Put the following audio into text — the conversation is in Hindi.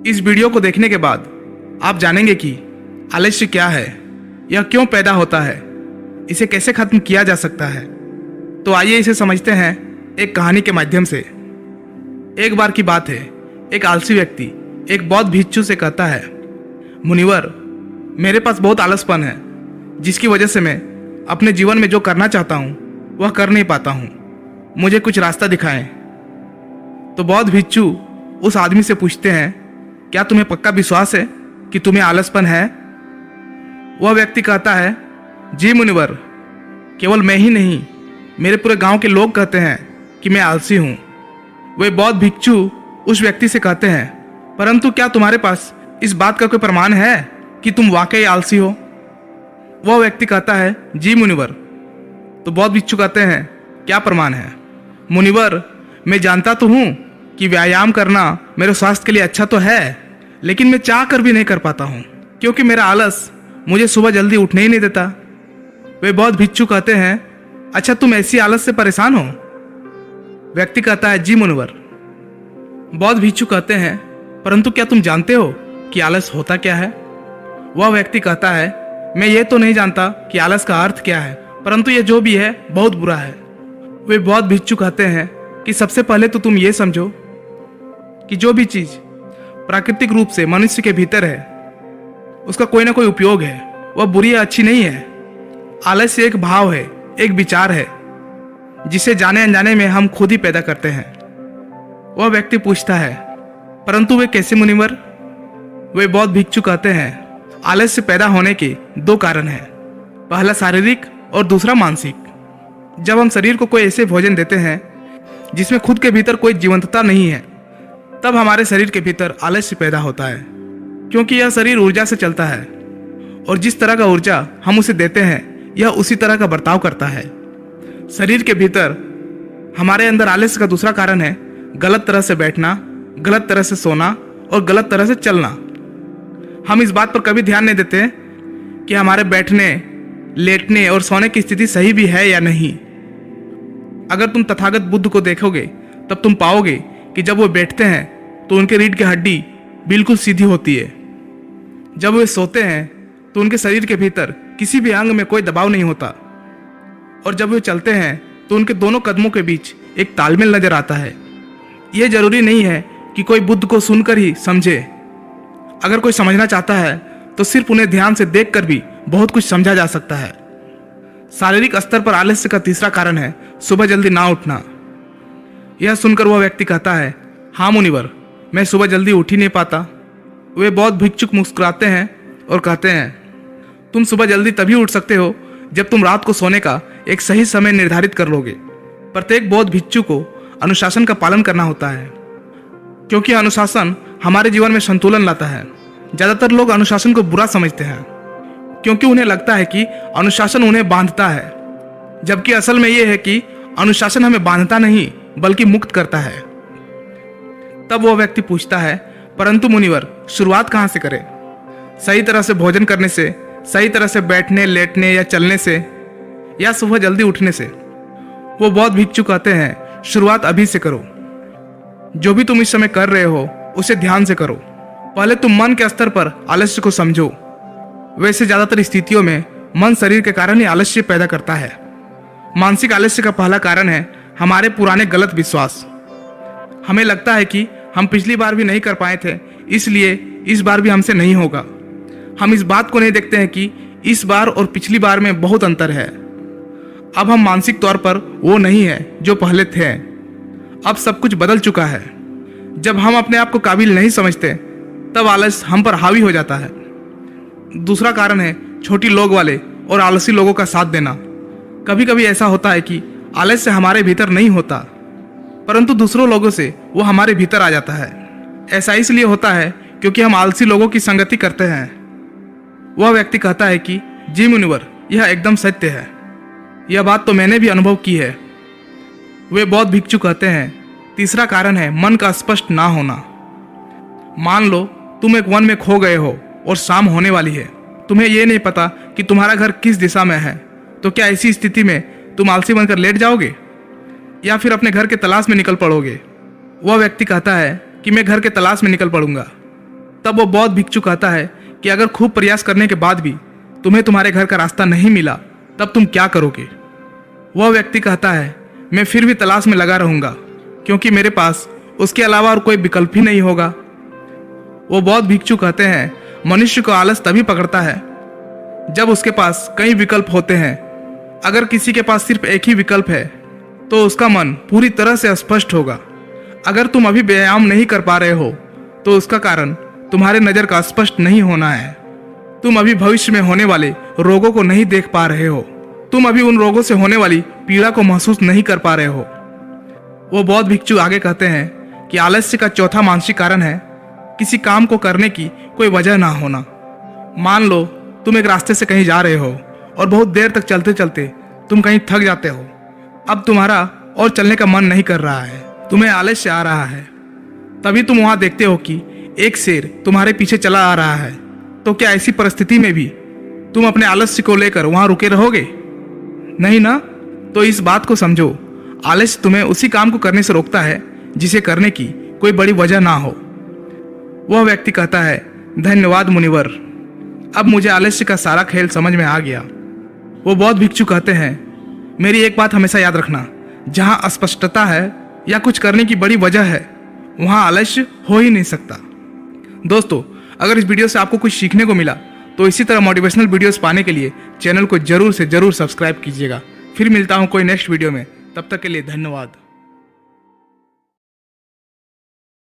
इस वीडियो को देखने के बाद आप जानेंगे कि आलस्य क्या है, यह क्यों पैदा होता है, इसे कैसे खत्म किया जा सकता है। तो आइए इसे समझते हैं एक कहानी के माध्यम से। एक बार की बात है, एक आलसी व्यक्ति एक बौद्ध भिक्षु से कहता है, मुनिवर, मेरे पास बहुत आलसपन है, जिसकी वजह से मैं अपने जीवन में जो करना चाहता हूँ वह कर नहीं पाता हूँ। मुझे कुछ रास्ता दिखाएं। तो बौद्ध भिक्षु उस आदमी से पूछते हैं, क्या तुम्हें पक्का विश्वास है कि तुम्हें आलसपन है? वह व्यक्ति कहता है, जी मुनिवर, केवल मैं ही नहीं, मेरे पूरे गांव के लोग कहते हैं कि मैं आलसी हूँ। वे बौद्ध भिक्षु उस व्यक्ति से कहते हैं, परंतु क्या तुम्हारे पास इस बात का कोई प्रमाण है कि तुम वाकई आलसी हो? वह व्यक्ति कहता है, जी मुनिवर। तो बौद्ध भिक्षु कहते हैं, क्या प्रमाण है? मुनिवर, मैं जानता तो हूँ कि व्यायाम करना मेरे स्वास्थ्य के लिए अच्छा तो है, लेकिन मैं चाह कर भी नहीं कर पाता हूँ, क्योंकि मेरा आलस मुझे सुबह जल्दी उठने ही नहीं देता। वे बौद्ध भिक्षु कहते हैं, अच्छा तुम ऐसी आलस से परेशान हो? व्यक्ति कहता है, जी मुनिवर। बौद्ध भिक्षु कहते हैं, परंतु क्या तुम जानते हो कि आलस होता क्या है? वह व्यक्ति कहता है, मैं ये तो नहीं जानता कि आलस का अर्थ क्या है, परंतु ये जो भी है बहुत बुरा है। वे बौद्ध भिक्षु कहते हैं कि सबसे पहले तो तुम ये समझो कि जो भी चीज प्राकृतिक रूप से मनुष्य के भीतर है उसका कोई ना कोई उपयोग है, वह बुरी या अच्छी नहीं है। आलस्य एक भाव है, एक विचार है, जिसे जाने अनजाने में हम खुद ही पैदा करते हैं। वह व्यक्ति पूछता है, परंतु वे कैसे मुनिवर? वे बौद्ध भिक्षु कहते हैं, आलस्य पैदा होने के दो कारण हैं, पहला शारीरिक और दूसरा मानसिक। जब हम शरीर को कोई ऐसे भोजन देते हैं जिसमें खुद के भीतर कोई जीवंतता नहीं है, तब हमारे शरीर के भीतर आलस्य पैदा होता है, क्योंकि यह शरीर ऊर्जा से चलता है और जिस तरह का ऊर्जा हम उसे देते हैं यह उसी तरह का बर्ताव करता है। शरीर के भीतर हमारे अंदर आलस्य का दूसरा कारण है गलत तरह से बैठना, गलत तरह से सोना और गलत तरह से चलना। हम इस बात पर कभी ध्यान नहीं देते कि हमारे बैठने, लेटने और सोने की स्थिति सही भी है या नहीं। अगर तुम तथागत बुद्ध को देखोगे तब तुम पाओगे कि जब वो बैठते हैं तो उनके रीढ़ की हड्डी बिल्कुल सीधी होती है। जब वे सोते हैं तो उनके शरीर के भीतर किसी भी अंग में कोई दबाव नहीं होता, और जब वे चलते हैं तो उनके दोनों कदमों के बीच एक तालमेल नजर आता है। यह जरूरी नहीं है कि कोई बुद्ध को सुनकर ही समझे। अगर कोई समझना चाहता है तो सिर्फ उन्हें ध्यान से देखकर भी बहुत कुछ समझा जा सकता है। शारीरिक स्तर पर आलस्य का तीसरा कारण है सुबह जल्दी ना उठना। यह सुनकर वह व्यक्ति कहता है, हाँ मुनिवर, मैं सुबह जल्दी उठ ही नहीं पाता। वे बौद्ध भिक्षुक मुस्कुराते हैं और कहते हैं, तुम सुबह जल्दी तभी उठ सकते हो जब तुम रात को सोने का एक सही समय निर्धारित कर लोगे। प्रत्येक बौद्ध भिक्षु को अनुशासन का पालन करना होता है, क्योंकि अनुशासन हमारे जीवन में संतुलन लाता है। ज्यादातर लोग अनुशासन को बुरा समझते हैं, क्योंकि उन्हें लगता है कि अनुशासन उन्हें बांधता है, जबकि असल में यह है कि अनुशासन हमें बांधता नहीं बल्कि मुक्त करता है। तब वह व्यक्ति पूछता है, परंतु मुनिवर, शुरुआत कहाँ से करें? सही तरह से भोजन करने से, सही तरह से बैठने, लेटने या चलने से, या सुबह जल्दी उठने से? वो बौद्ध भिक्षु कहते हैं, शुरुआत अभी से करो। जो भी तुम इस समय कर रहे हो उसे ध्यान से करो। पहले तुम मन के स्तर पर आलस्य को समझो। वैसे ज्यादातर स्थितियों में मन शरीर के कारण ही आलस्य पैदा करता है। मानसिक आलस्य का पहला कारण है हमारे पुराने गलत विश्वास। हमें लगता है कि हम पिछली बार भी नहीं कर पाए थे, इसलिए इस बार भी हमसे नहीं होगा। हम इस बात को नहीं देखते हैं कि इस बार और पिछली बार में बहुत अंतर है। अब हम मानसिक तौर पर वो नहीं है जो पहले थे। अब सब कुछ बदल चुका है। जब हम अपने आप को काबिल नहीं समझते तब आलस्य हम पर हावी हो जाता है। दूसरा कारण है छोटी लोग वाले और आलसी लोगों का साथ देना। कभी कभी ऐसा होता है कि आलस्य हमारे भीतर नहीं होता, परंतु दूसरों लोगों से वो हमारे भीतर आ जाता है। ऐसा इसलिए होता है क्योंकि हम आलसी लोगों की संगति करते हैं। वह व्यक्ति कहता है कि जी मुनिवर, यह एकदम सत्य है, यह बात तो मैंने भी अनुभव की है। वे बौद्ध भिक्षु कहते हैं, तीसरा कारण है मन का स्पष्ट ना होना। मान लो तुम एक वन में खो गए हो और शाम होने वाली है। तुम्हें यह नहीं पता कि तुम्हारा घर किस दिशा में है, तो क्या ऐसी स्थिति में तुम आलसी बनकर लेट जाओगे या फिर अपने घर के तलाश में निकल पड़ोगे? वह व्यक्ति कहता है कि मैं घर के तलाश में निकल पड़ूंगा। तब वो बौद्ध भिक्षु कहता है कि अगर खूब प्रयास करने के बाद भी तुम्हें तुम्हारे घर का रास्ता नहीं मिला तब तुम क्या करोगे। वह व्यक्ति कहता है, मैं फिर भी तलाश में लगा रहूंगा, क्योंकि मेरे पास उसके अलावा और कोई विकल्प ही नहीं होगा। वो बौद्ध भिक्षु कहते हैं, मनुष्य को आलस तभी पकड़ता है जब उसके पास कई विकल्प होते हैं। अगर किसी के पास सिर्फ एक ही विकल्प है तो उसका मन पूरी तरह से अस्पष्ट होगा। अगर तुम अभी व्यायाम नहीं कर पा रहे हो तो उसका कारण तुम्हारे नज़र का स्पष्ट नहीं होना है। तुम अभी भविष्य में होने वाले रोगों को नहीं देख पा रहे हो। तुम अभी उन रोगों से होने वाली पीड़ा को महसूस नहीं कर पा रहे हो। वो बौद्ध भिक्षु आगे कहते हैं कि आलस्य का चौथा मानसिक कारण है किसी काम को करने की कोई वजह ना होना। मान लो तुम एक रास्ते से कहीं जा रहे हो और बहुत देर तक चलते चलते तुम कहीं थक जाते हो। अब तुम्हारा और चलने का मन नहीं कर रहा है, तुम्हें आलस्य आ रहा है। तभी तुम वहां देखते हो कि एक शेर तुम्हारे पीछे चला आ रहा है। तो क्या ऐसी परिस्थिति में भी तुम अपने आलस्य को लेकर वहां रुके रहोगे? नहीं ना। तो इस बात को समझो, आलस्य तुम्हें उसी काम को करने से रोकता है जिसे करने की कोई बड़ी वजह ना हो। वह व्यक्ति कहता है, धन्यवाद मुनिवर, अब मुझे आलस्य का सारा खेल समझ में आ गया। वो बौद्ध भिक्षु कहते हैं, मेरी एक बात हमेशा याद रखना, जहां अस्पष्टता है या कुछ करने की बड़ी वजह है वहां आलस्य हो ही नहीं सकता। दोस्तों, अगर इस वीडियो से आपको कुछ सीखने को मिला तो इसी तरह मोटिवेशनल वीडियोस पाने के लिए चैनल को जरूर से जरूर सब्सक्राइब कीजिएगा। फिर मिलता हूं कोई नेक्स्ट वीडियो में, तब तक के लिए धन्यवाद।